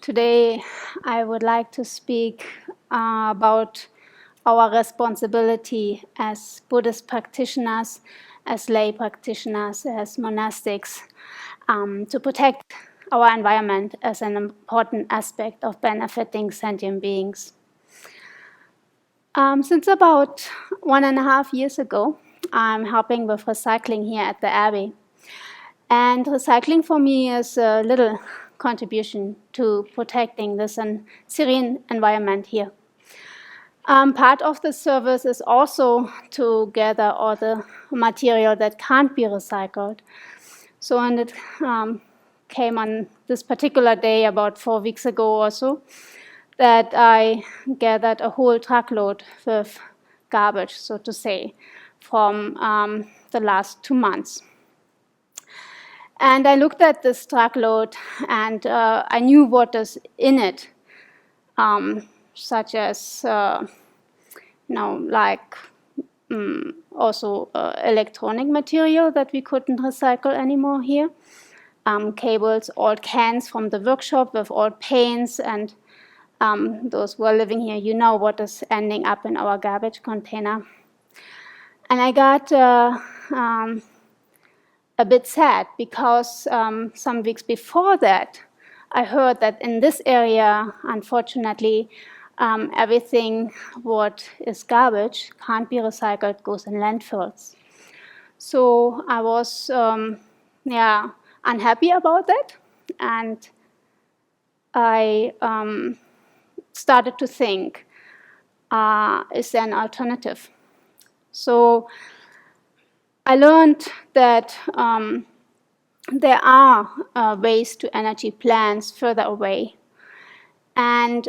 Today, I would like to speak about our responsibility as Buddhist practitioners, as lay practitioners, as monastics, to protect our environment as an important aspect of benefiting sentient beings. Since about 1.5 years ago, I'm helping with recycling here at the Abbey. And recycling for me is a little contribution to protecting this serene environment here. Part of the service is also to gather all the material that can't be recycled. So when it came on this particular day about 4 weeks ago or so, that I gathered a whole truckload with garbage, so to say, from the last 2 months. And I looked at this truckload, and I knew what is in it, such as, also electronic material that we couldn't recycle anymore here, cables, old cans from the workshop with old paints, and those who are living here, you know what is ending up in our garbage container. And I got a bit sad because some weeks before that, I heard that in this area, unfortunately, everything what is garbage can't be recycled, goes in landfills. So I was unhappy about that, and I started to think, is there an alternative? So I learned that there are waste to energy plants further away. And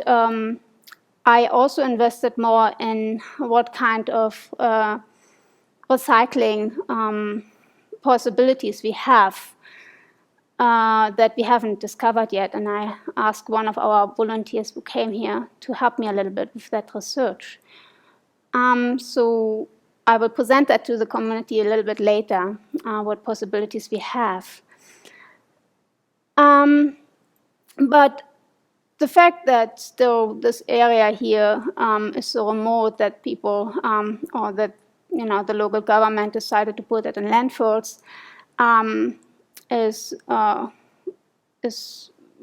I also invested more in what kind of recycling possibilities we have that we haven't discovered yet. And I asked one of our volunteers who came here to help me a little bit with that research. So I will present that to the community a little bit later, what possibilities we have. But the fact that still this area here is so remote that people, or that the local government decided to put it in landfills, is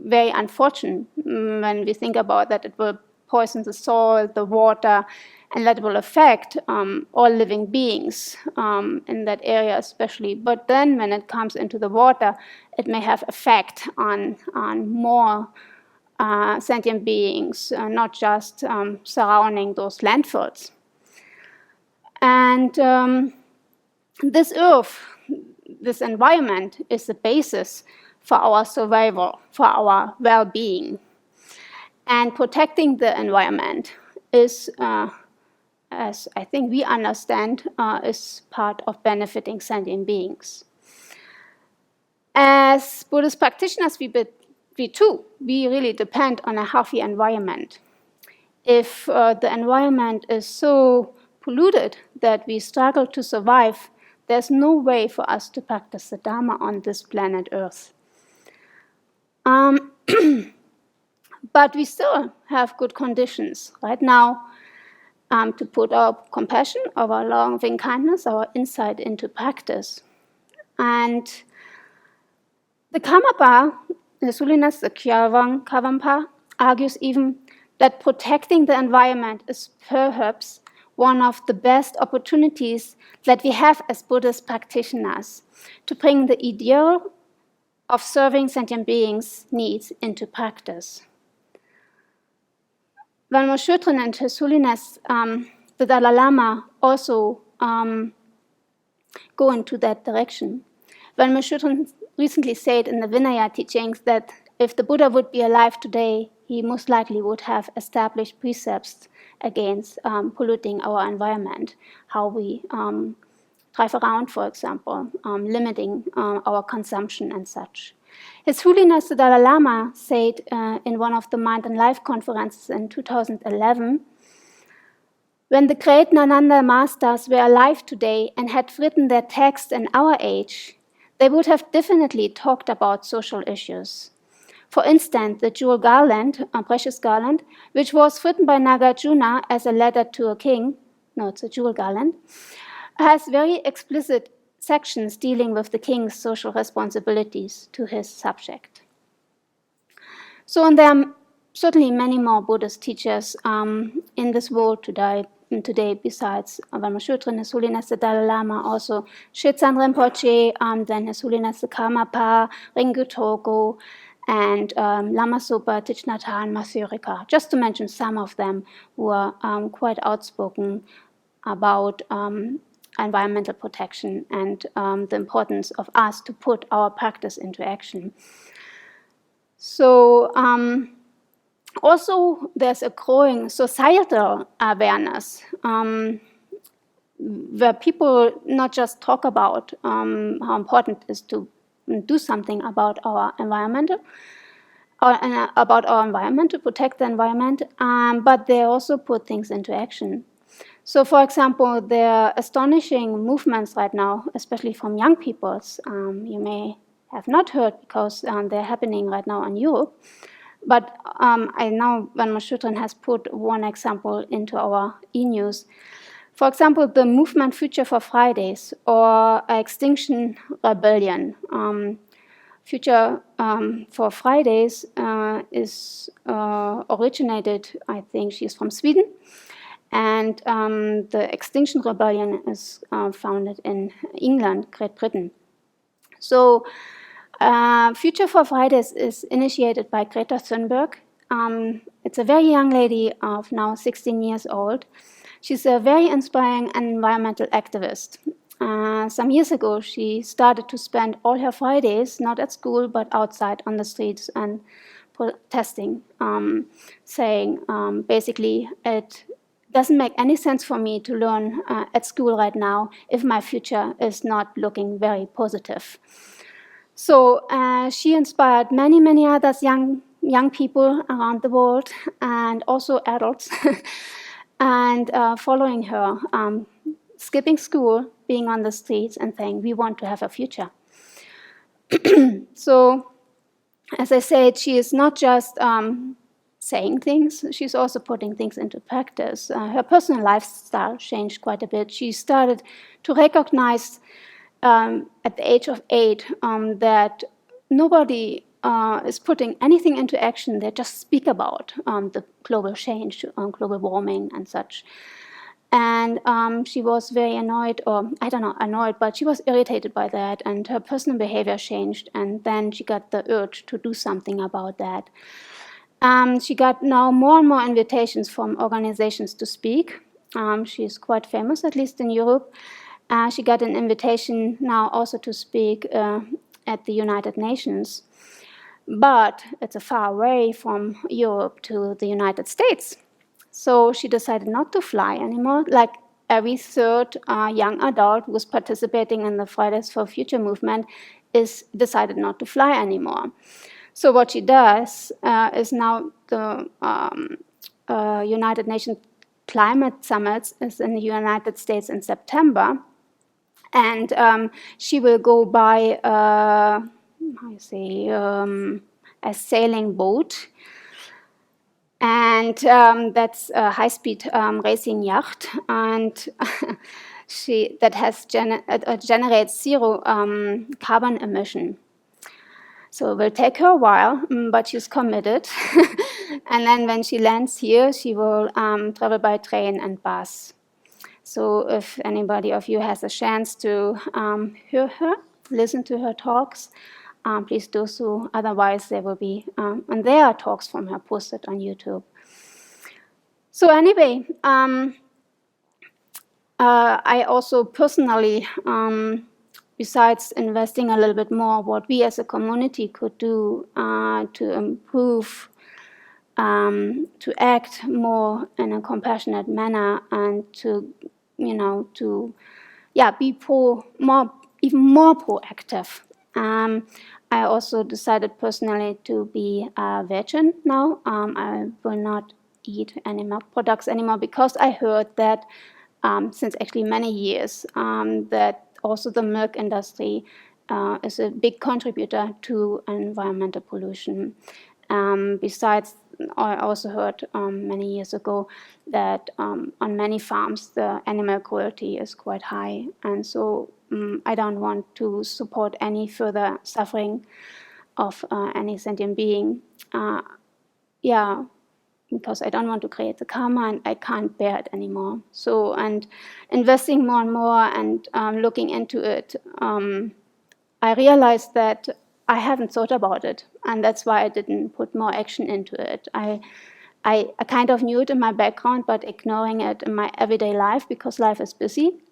very unfortunate when we think about that. It will poison the soil, the water, and that will affect all living beings in that area especially. But then when it comes into the water, it may have effect on more sentient beings, not just surrounding those landfills. And this earth, this environment, is the basis for our survival, for our well-being. And protecting the environment is, as I think we understand, is part of benefiting sentient beings. As Buddhist practitioners, we really depend on a healthy environment. If the environment is so polluted that we struggle to survive, there's no way for us to practice the Dharma on this planet Earth. But we still have good conditions right now to put our compassion, our loving kindness, our insight into practice. And the Karmapa, His Holiness the Kyalwang Kavampa, argues even that protecting the environment is perhaps one of the best opportunities that we have as Buddhist practitioners to bring the ideal of serving sentient beings' needs into practice. When Moshoodrin and His Holiness the Dalai Lama also go into that direction. When Moshoodrin recently said in the Vinaya teachings that if the Buddha would be alive today, he most likely would have established precepts against polluting our environment, how we drive around, for example, limiting our consumption and such. His Holiness the Dalai Lama said in one of the Mind and Life conferences in 2011, when the great Nananda masters were alive today and had written their text in our age, they would have definitely talked about social issues. For instance, the jewel garland, a precious garland, which was written by Nagarjuna as a letter to a king, no, it's a jewel garland, has very explicit sections dealing with the king's social responsibilities to his subject. So, and there are certainly many more Buddhist teachers in this world today besides Valmashutran, His Holiness the Dalai Lama, also Shitsan Rinpoche, then His Holiness the Karmapa, Ringu Togo, and Lama Sopa, Thich Nhat Hanh, Matthew Ricard, just to mention some of them who are quite outspoken about environmental protection and the importance of us to put our practice into action. So also there's a growing societal awareness where people not just talk about how important it is to do something about our environment, to protect the environment, but they also put things into action. So, for example, there are astonishing movements right now, especially from young people. You may have not heard because they're happening right now in Europe. But I know Valmashutran has put one example into our e-news. For example, the movement Future for Fridays or Extinction Rebellion. Future for Fridays is originated, I think she's from Sweden. And the Extinction Rebellion is founded in England, Great Britain. So Future for Fridays is initiated by Greta Thunberg. It's a very young lady of now 16 years old. She's a very inspiring environmental activist. Some years ago, she started to spend all her Fridays, not at school, but outside on the streets and protesting, saying basically it doesn't make any sense for me to learn at school right now if my future is not looking very positive. So she inspired many, many others, young people around the world, and also adults, and following her, skipping school, being on the streets, and saying, we want to have a future. So, as I said, she is not just saying things, she's also putting things into practice. Her personal lifestyle changed quite a bit. She started to recognize at the age of 8 that nobody is putting anything into action. They just speak about the global change, global warming and such. And she was very annoyed, or I don't know, annoyed, but she was irritated by that, and her personal behavior changed, and then she got the urge to do something about that. She got now more and more invitations from organizations to speak. She's quite famous, at least in Europe. She got an invitation now also to speak at the United Nations. But it's a far way from Europe to the United States. So she decided not to fly anymore, like every third young adult who was participating in the Fridays for Future movement decided not to fly anymore. So what she does is now the United Nations Climate Summit is in the United States in September, and she will go by a sailing boat, and that's a high-speed racing yacht, and generates zero carbon emission. So it will take her a while, but she's committed. And then when she lands here, she will travel by train and bus. So if anybody of you has a chance to hear her, listen to her talks, please do so. Otherwise, there will be, and there are talks from her posted on YouTube. So anyway, I also personally, besides investing a little bit more, what we as a community could do to improve, to act more in a compassionate manner, and to, be even more proactive. I also decided personally to be a vegan now. I will not eat any milk products anymore because I heard that since actually many years that also the milk industry is a big contributor to environmental pollution. Besides, I also heard many years ago that on many farms the animal cruelty is quite high, and so I don't want to support any further suffering of any sentient being. Because I don't want to create the karma and I can't bear it anymore. So, and investing more and more and looking into it, I realized that I haven't thought about it, and that's why I didn't put more action into it. I kind of knew it in my background, but ignoring it in my everyday life because life is busy,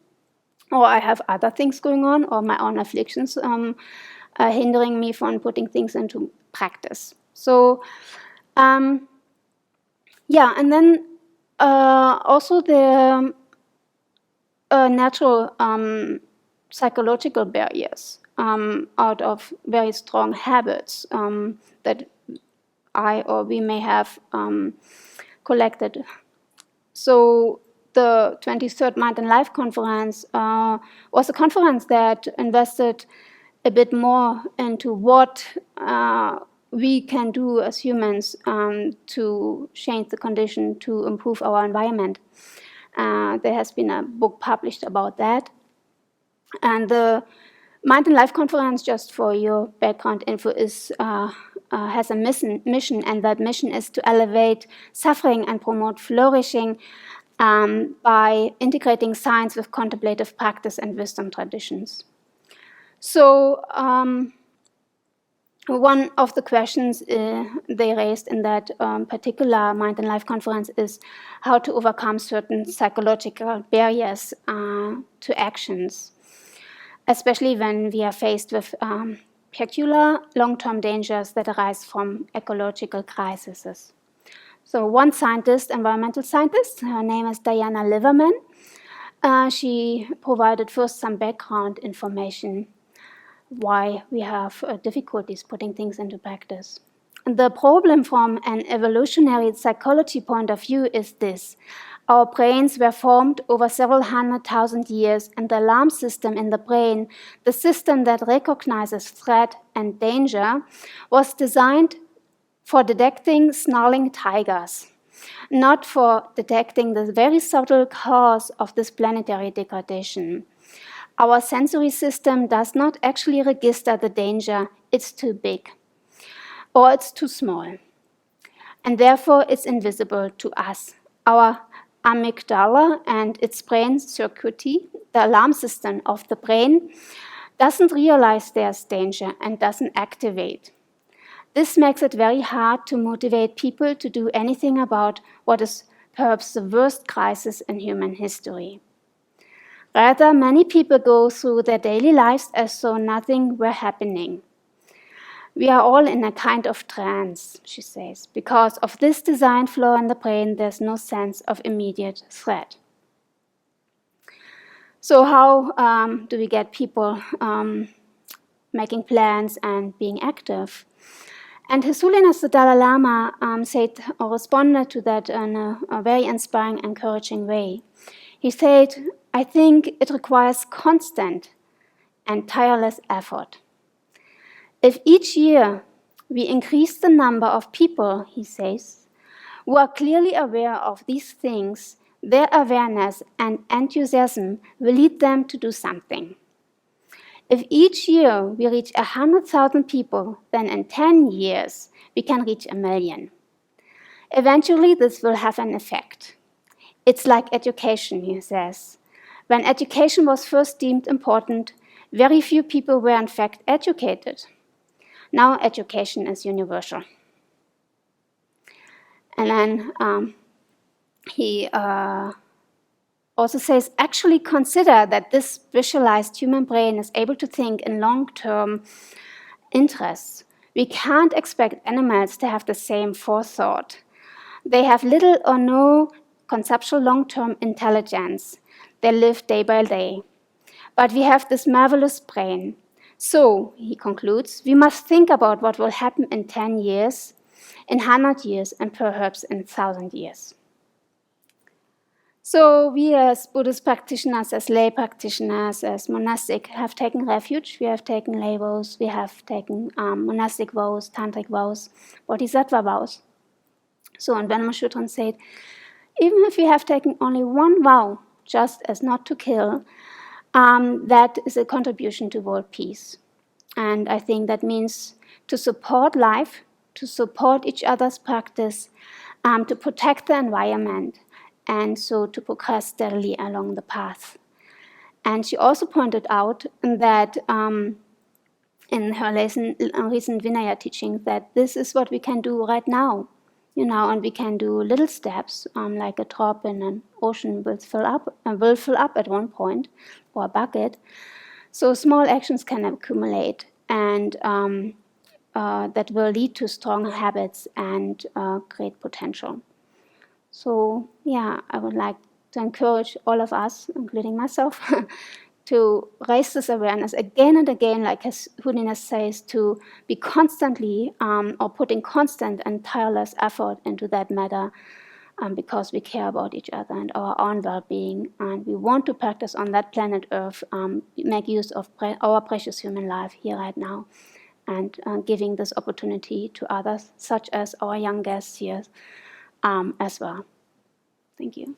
or I have other things going on, or my own afflictions hindering me from putting things into practice. So, and then also the natural psychological barriers out of very strong habits that I or we may have collected. So the 23rd Mind and Life Conference was a conference that invested a bit more into what we can do as humans to change the condition, to improve our environment. There has been a book published about that. And the Mind and Life Conference, just for your background info, is has a mission, and that mission is to elevate suffering and promote flourishing by integrating science with contemplative practice and wisdom traditions. So one of the questions they raised in that particular Mind and Life Conference is how to overcome certain psychological barriers to actions, especially when we are faced with peculiar long-term dangers that arise from ecological crises. So one scientist, environmental scientist, her name is Diana Liverman, she provided first some background information why we have difficulties putting things into practice. The problem from an evolutionary psychology point of view is this. Our brains were formed over several 100,000 years, and the alarm system in the brain, the system that recognizes threat and danger, was designed for detecting snarling tigers, not for detecting the very subtle cause of this planetary degradation. Our sensory system does not actually register the danger. It's too big, or it's too small, and therefore it's invisible to us. Our amygdala and its brain circuitry, the alarm system of the brain, doesn't realize there's danger and doesn't activate. This makes it very hard to motivate people to do anything about what is perhaps the worst crisis in human history. Rather, many people go through their daily lives as though nothing were happening. We are all in a kind of trance, she says. Because of this design flaw in the brain, there's no sense of immediate threat. So how do we get people making plans and being active? And His Holiness the Dalai Lama said or responded to that in a very inspiring, encouraging way. He said, I think it requires constant and tireless effort. If each year we increase the number of people, he says, who are clearly aware of these things, their awareness and enthusiasm will lead them to do something. If each year we reach 100,000 people, then in 10 years we can reach 1 million. Eventually this will have an effect. It's like education, he says. When education was first deemed important, very few people were in fact educated. Now education is universal. And then he also says, actually consider that this visualized human brain is able to think in long-term interests. We can't expect animals to have the same forethought. They have little or no conceptual long-term intelligence. They live day by day. But we have this marvelous brain. So, he concludes, we must think about what will happen in 10 years, in 100 years, and perhaps in 1,000 years. So we as Buddhist practitioners, as lay practitioners, as monastic, have taken refuge. We have taken lay vows, we have taken monastic vows, tantric vows, bodhisattva vows. So, and Venerable Shutran said, even if we have taken only one vow, just as not to kill, that is a contribution to world peace. And I think that means to support life, to support each other's practice, to protect the environment, and so to progress steadily along the path. And she also pointed out that in her recent Vinaya teaching, that this is what we can do right now, and we can do little steps, like a drop in an ocean will fill up at one point, or a bucket. So small actions can accumulate, and that will lead to strong habits and great potential. So yeah, I would like to encourage all of us, including myself, to raise this awareness again and again, like His Holiness says, to be constantly or putting constant and tireless effort into that matter, because we care about each other and our own well-being, and we want to practice on that planet Earth, make use of our precious human life here right now, and giving this opportunity to others, such as our young guests here, as well. Thank you.